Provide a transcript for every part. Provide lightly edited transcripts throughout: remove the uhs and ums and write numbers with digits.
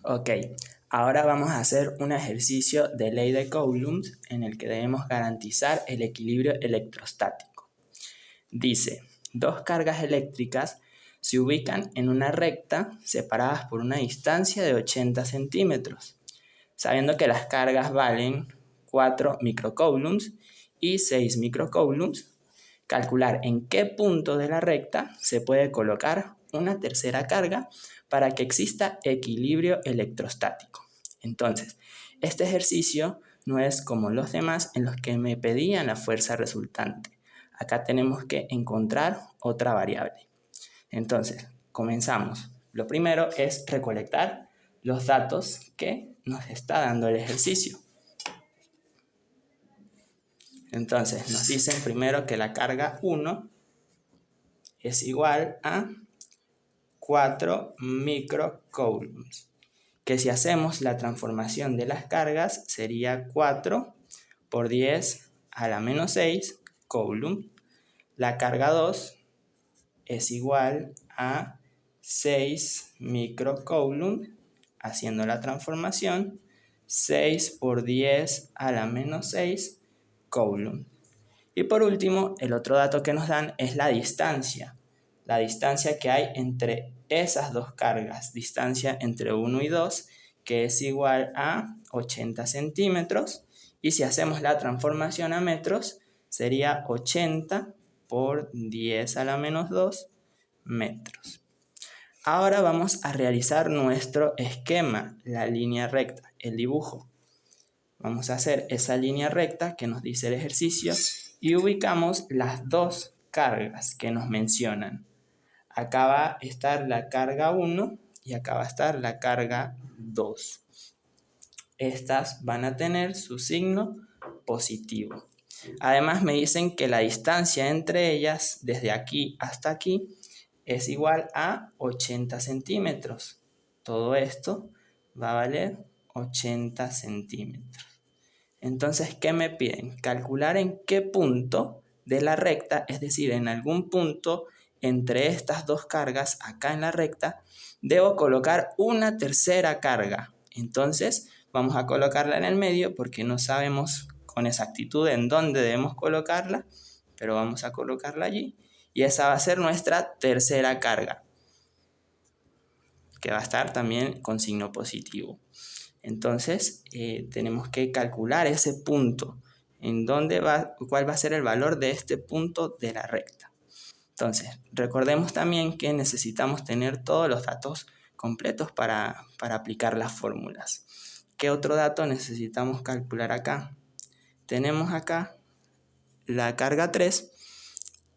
Ok, ahora vamos a hacer un ejercicio de ley de Coulomb en el que debemos garantizar el equilibrio electrostático. Dice, dos cargas eléctricas se ubican en una recta separadas por una distancia de 80 centímetros, sabiendo que las cargas valen 4 microcoulombs y 6 microcoulombs. Calcular en qué punto de la recta se puede colocar una tercera carga para que exista equilibrio electrostático. Entonces, este ejercicio no es como los demás en los que me pedían la fuerza resultante. Acá tenemos que encontrar otra variable. Entonces, comenzamos. Lo primero es recolectar los datos que nos está dando el ejercicio. Entonces, nos dicen primero que la carga 1 es igual a 4 microcoulombs, que si hacemos la transformación de las cargas sería 4 por 10 a la menos 6 coulomb. La carga 2 es igual a 6 microcoulomb, haciendo la transformación, 6 por 10 a la menos 6 coulomb. Y por último, el otro dato que nos dan es la distancia que hay entre esas dos cargas, distancia entre 1 y 2, que es igual a 80 centímetros, y si hacemos la transformación a metros, sería 80 por 10 a la menos 2 metros. Ahora vamos a realizar nuestro esquema, la línea recta, el dibujo. Vamos a hacer esa línea recta que nos dice el ejercicio y ubicamos las dos cargas que nos mencionan. Acá va a estar la carga 1 y acá va a estar la carga 2. Estas van a tener su signo positivo. Además me dicen que la distancia entre ellas, desde aquí hasta aquí, es igual a 80 centímetros. Todo esto va a valer 80 centímetros. Entonces, ¿qué me piden? Calcular en qué punto de la recta, es decir, en algún punto entre estas dos cargas, acá en la recta, debo colocar una tercera carga. Entonces, vamos a colocarla en el medio porque no sabemos con exactitud en dónde debemos colocarla, pero vamos a colocarla allí. Y esa va a ser nuestra tercera carga, que va a estar también con signo positivo. Entonces, tenemos que calcular ese punto, cuál va a ser el valor de este punto de la recta. Entonces, recordemos también que necesitamos tener todos los datos completos para aplicar las fórmulas. ¿Qué otro dato necesitamos calcular acá? Tenemos acá la carga 3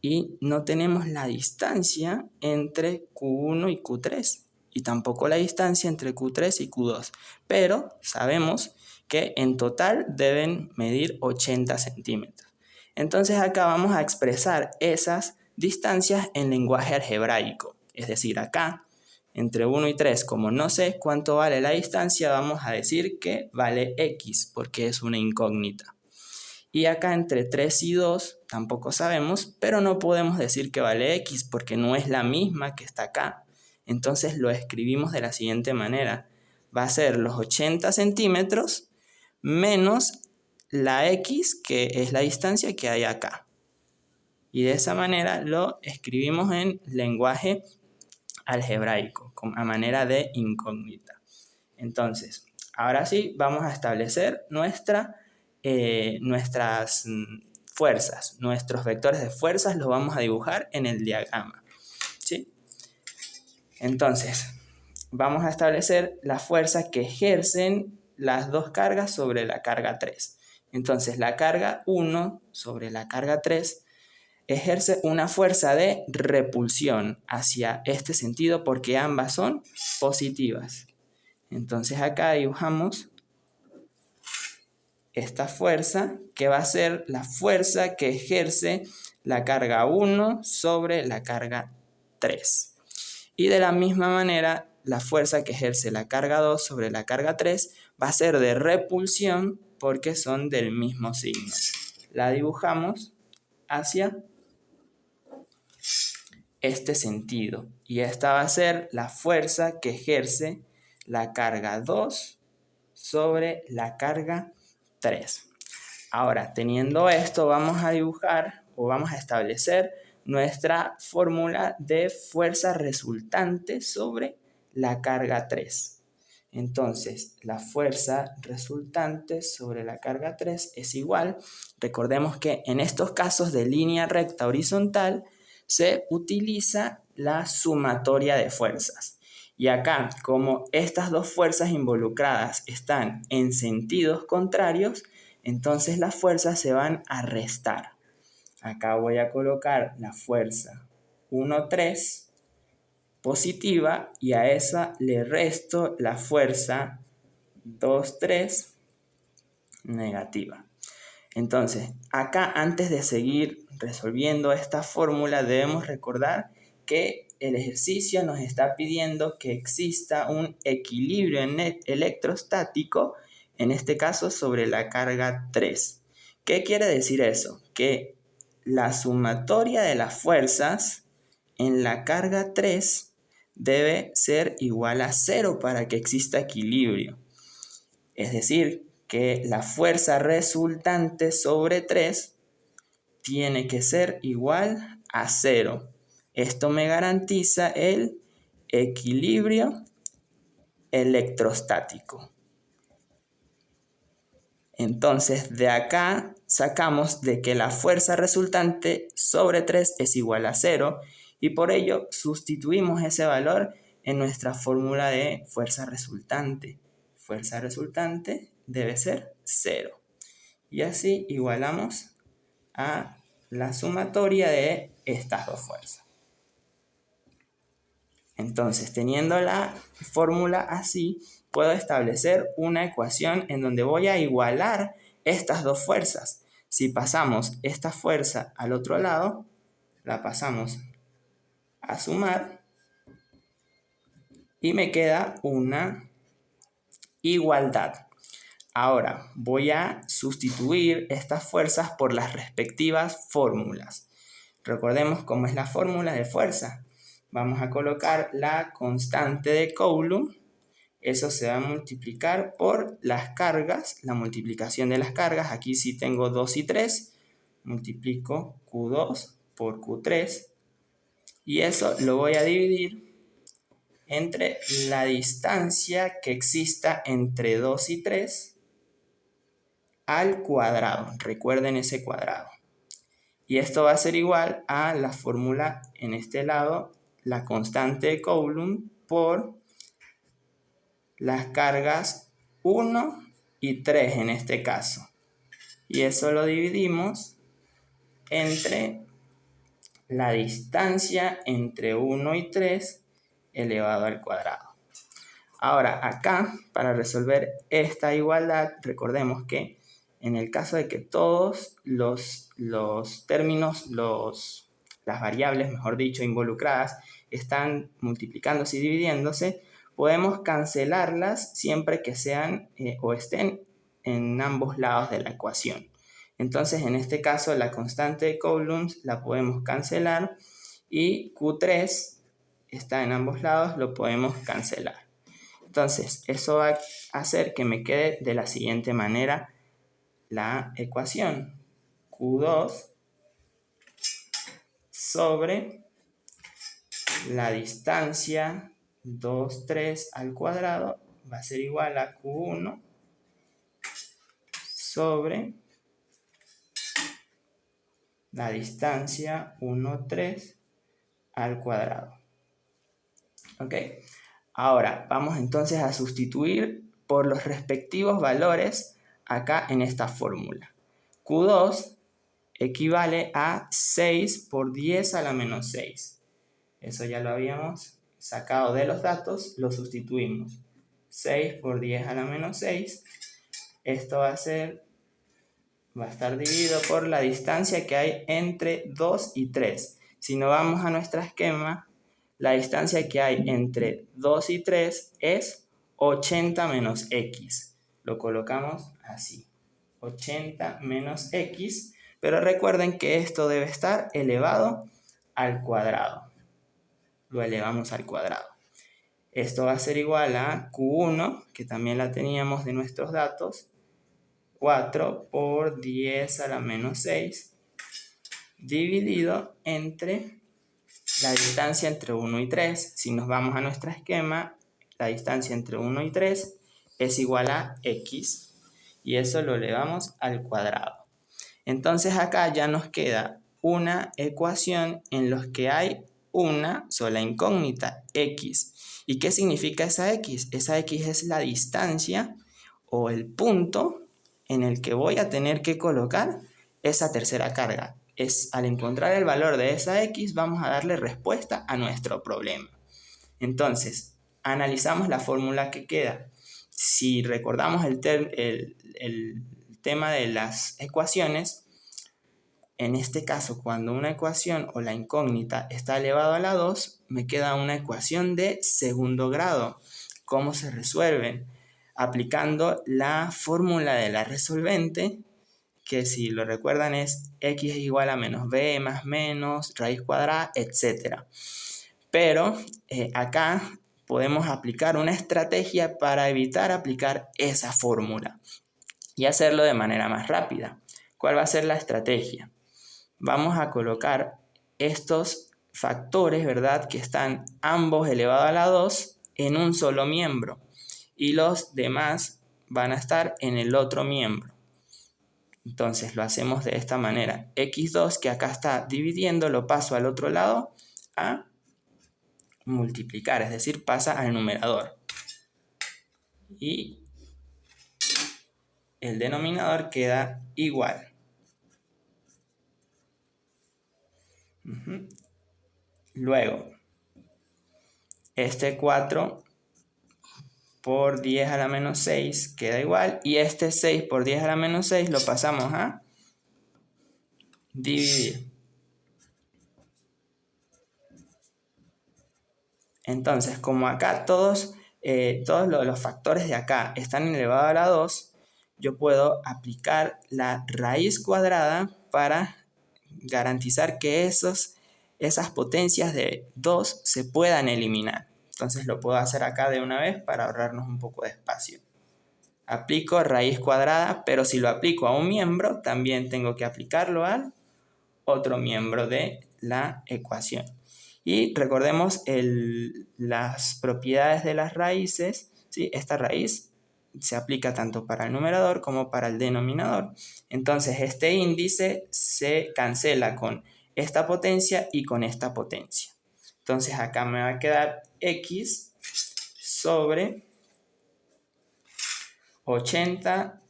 y no tenemos la distancia entre Q1 y Q3 y tampoco la distancia entre Q3 y Q2, pero sabemos que en total deben medir 80 centímetros. Entonces acá vamos a expresar esas distancias en lenguaje algebraico, es decir, acá entre 1 y 3, como no sé cuánto vale la distancia, vamos a decir que vale X porque es una incógnita. Y acá entre 3 y 2 tampoco sabemos, pero no podemos decir que vale X porque no es la misma que está acá. Entonces lo escribimos de la siguiente manera. Va a ser los 80 centímetros menos la X, que es la distancia que hay acá. Y de esa manera lo escribimos en lenguaje algebraico, a manera de incógnita. Entonces, ahora sí, vamos a establecer nuestras fuerzas. Nuestros vectores de fuerzas los vamos a dibujar en el diagrama, ¿sí? Entonces, vamos a establecer la fuerza que ejercen las dos cargas sobre la carga 3. Entonces, la carga 1 sobre la carga 3 ejerce una fuerza de repulsión hacia este sentido porque ambas son positivas. Entonces acá dibujamos esta fuerza que va a ser la fuerza que ejerce la carga 1 sobre la carga 3. Y de la misma manera, la fuerza que ejerce la carga 2 sobre la carga 3 va a ser de repulsión porque son del mismo signo. La dibujamos hacia este sentido. Y esta va a ser la fuerza que ejerce la carga 2 sobre la carga 3. Ahora, teniendo esto, vamos a dibujar o vamos a establecer nuestra fórmula de fuerza resultante sobre la carga 3. Entonces, la fuerza resultante sobre la carga 3 es igual. Recordemos que en estos casos de línea recta horizontal se utiliza la sumatoria de fuerzas. Y acá, como estas dos fuerzas involucradas están en sentidos contrarios, entonces las fuerzas se van a restar. Acá voy a colocar la fuerza 1,3 positiva y a esa le resto la fuerza 2,3 negativa. Entonces, acá antes de seguir resolviendo esta fórmula debemos recordar que el ejercicio nos está pidiendo que exista un equilibrio electrostático, en este caso sobre la carga 3. ¿Qué quiere decir eso? Que la sumatoria de las fuerzas en la carga 3 debe ser igual a 0 para que exista equilibrio. Es decir, que la fuerza resultante sobre 3 tiene que ser igual a 0. Esto me garantiza el equilibrio electrostático. Entonces, de acá sacamos de que la fuerza resultante sobre 3 es igual a 0 y por ello sustituimos ese valor en nuestra fórmula de fuerza resultante. Fuerza resultante debe ser 0. Y así igualamos a la sumatoria de estas dos fuerzas. Entonces, teniendo la fórmula así, puedo establecer una ecuación en donde voy a igualar estas dos fuerzas. Si pasamos esta fuerza al otro lado, la pasamos a sumar y me queda una igualdad. Ahora voy a sustituir estas fuerzas por las respectivas fórmulas. Recordemos cómo es la fórmula de fuerza. Vamos a colocar la constante de Coulomb. Eso se va a multiplicar por las cargas, la multiplicación de las cargas. Aquí sí tengo 2 y 3. Multiplico Q2 por Q3. Y eso lo voy a dividir entre la distancia que exista entre 2 y 3 al cuadrado. Recuerden ese cuadrado. Y esto va a ser igual a la fórmula en este lado, la constante de Coulomb por las cargas 1 y 3 en este caso. Y eso lo dividimos entre la distancia entre 1 y 3 elevado al cuadrado. Ahora, acá, para resolver esta igualdad, recordemos que en el caso de que todos los términos, las variables, mejor dicho, involucradas, están multiplicándose y dividiéndose, podemos cancelarlas siempre que sean o estén en ambos lados de la ecuación. Entonces, en este caso, la constante de Coulomb la podemos cancelar y Q3 está en ambos lados, lo podemos cancelar. Entonces, eso va a hacer que me quede de la siguiente manera la ecuación. Q2 sobre la distancia 2, 3 al cuadrado va a ser igual a Q1 sobre la distancia 1, 3 al cuadrado. ¿Ok? Ahora, vamos entonces a sustituir por los respectivos valores acá en esta fórmula. Q2 equivale a 6 por 10 a la menos 6. Eso ya lo habíamos sacado de los datos, lo sustituimos. 6 por 10 a la menos 6. Esto va a estar dividido por la distancia que hay entre 2 y 3. Si no vamos a nuestro esquema, la distancia que hay entre 2 y 3 es 80 menos x. Lo colocamos así. 80 menos x. Pero recuerden que esto debe estar elevado al cuadrado. Lo elevamos al cuadrado. Esto va a ser igual a Q1, que también la teníamos de nuestros datos, 4 por 10 a la menos 6, dividido entre la distancia entre 1 y 3. Si nos vamos a nuestro esquema, la distancia entre 1 y 3 es igual a x, y eso lo elevamos al cuadrado. Entonces acá ya nos queda una ecuación en la que hay una sola incógnita, x. ¿Y qué significa esa x? Esa x es la distancia o el punto en el que voy a tener que colocar esa tercera carga. Al encontrar el valor de esa x, vamos a darle respuesta a nuestro problema. Entonces, analizamos la fórmula que queda. Si recordamos el tema de las ecuaciones, en este caso, cuando una ecuación o la incógnita está elevado a la 2, me queda una ecuación de segundo grado. ¿Cómo se resuelven? Aplicando la fórmula de la resolvente, que si lo recuerdan es x es igual a menos b más menos, raíz cuadrada, etc. Pero acá podemos aplicar una estrategia para evitar aplicar esa fórmula y hacerlo de manera más rápida. ¿Cuál va a ser la estrategia? Vamos a colocar estos factores, ¿verdad?, que están ambos elevados a la 2 en un solo miembro, y los demás van a estar en el otro miembro. Entonces lo hacemos de esta manera. x2, que acá está dividiendo, lo paso al otro lado a multiplicar, es decir, pasa al numerador. Y el denominador queda igual. Luego, este 4 por 10 a la menos 6 queda igual, y este 6 por 10 a la menos 6 lo pasamos a dividir. Entonces, como acá todos los factores de acá están elevados a la 2, yo puedo aplicar la raíz cuadrada para garantizar que esas potencias de 2 se puedan eliminar. Entonces lo puedo hacer acá de una vez para ahorrarnos un poco de espacio. Aplico raíz cuadrada, pero si lo aplico a un miembro, también tengo que aplicarlo al otro miembro de la ecuación. Y recordemos las propiedades de las raíces, ¿sí? Esta raíz se aplica tanto para el numerador como para el denominador. Entonces este índice se cancela con esta potencia y con esta potencia. Entonces acá me va a quedar x sobre 80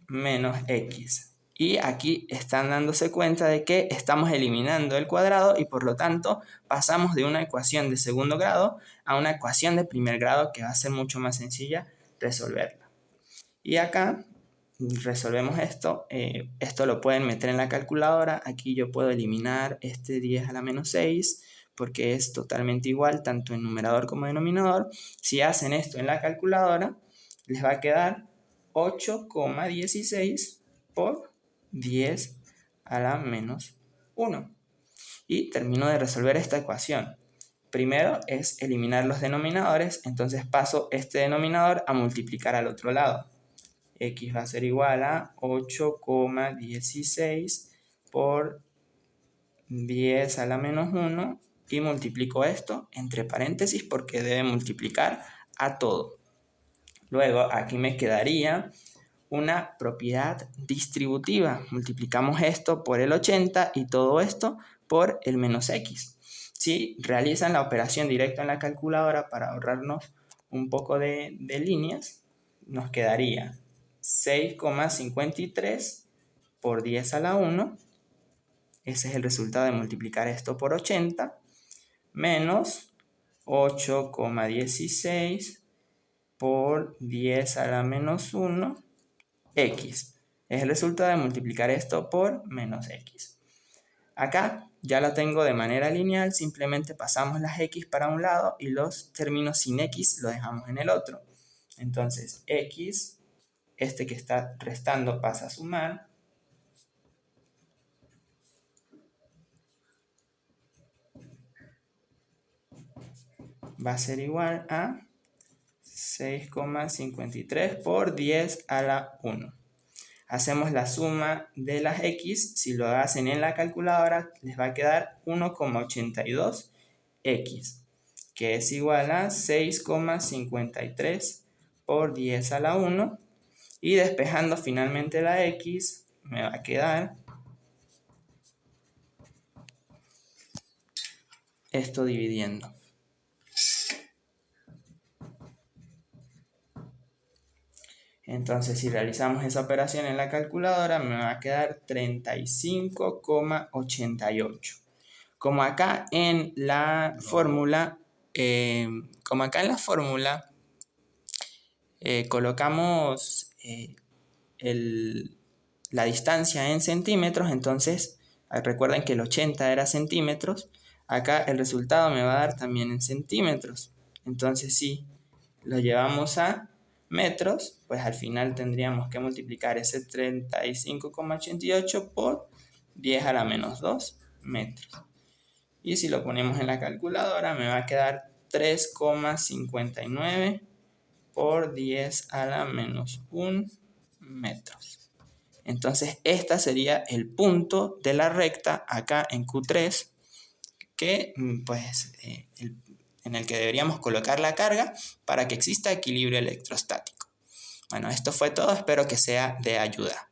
menos x. Y aquí están dándose cuenta de que estamos eliminando el cuadrado y por lo tanto pasamos de una ecuación de segundo grado a una ecuación de primer grado, que va a ser mucho más sencilla resolverla. Y acá resolvemos esto. Esto lo pueden meter en la calculadora. Aquí yo puedo eliminar este 10 a la menos 6 porque es totalmente igual tanto en numerador como denominador. Si hacen esto en la calculadora, les va a quedar 8,16 por 10 a la menos 1. Y termino de resolver esta ecuación. Primero es eliminar los denominadores, entonces paso este denominador a multiplicar al otro lado. X va a ser igual a 8,16 por 10 a la menos 1 y multiplico esto entre paréntesis porque debe multiplicar a todo. Luego aquí me quedaría una propiedad distributiva. Multiplicamos esto por el 80 y todo esto por el menos x. Si realizan la operación directa en la calculadora para ahorrarnos un poco de líneas, nos quedaría 6,53 por 10 a la 1. Ese es el resultado de multiplicar esto por 80, menos 8,16 por 10 a la menos 1, x. Es el resultado de multiplicar esto por menos x. Acá ya la tengo de manera lineal, simplemente pasamos las x para un lado y los términos sin x los dejamos en el otro. Entonces x, este que está restando pasa a sumar. va a ser igual a 6,53 por 10 a la 1. Hacemos la suma de las x. Si lo hacen en la calculadora, les va a quedar 1,82x, que es igual a 6,53 por 10 a la 1. Y despejando finalmente la x, me va a quedar esto dividiendo. Entonces, si realizamos esa operación en la calculadora, me va a quedar 35,88. Como acá en la fórmula, colocamos la distancia en centímetros, entonces recuerden que el 80 era centímetros, acá el resultado me va a dar también en centímetros. Entonces, si lo llevamos a metros, pues al final tendríamos que multiplicar ese 35,88 por 10 a la menos 2 metros. Y si lo ponemos en la calculadora, me va a quedar 3,59 por 10 a la menos 1 metros. Entonces, este sería el punto de la recta acá en Q3, que pues en el que deberíamos colocar la carga para que exista equilibrio electrostático. Bueno, esto fue todo, espero que sea de ayuda.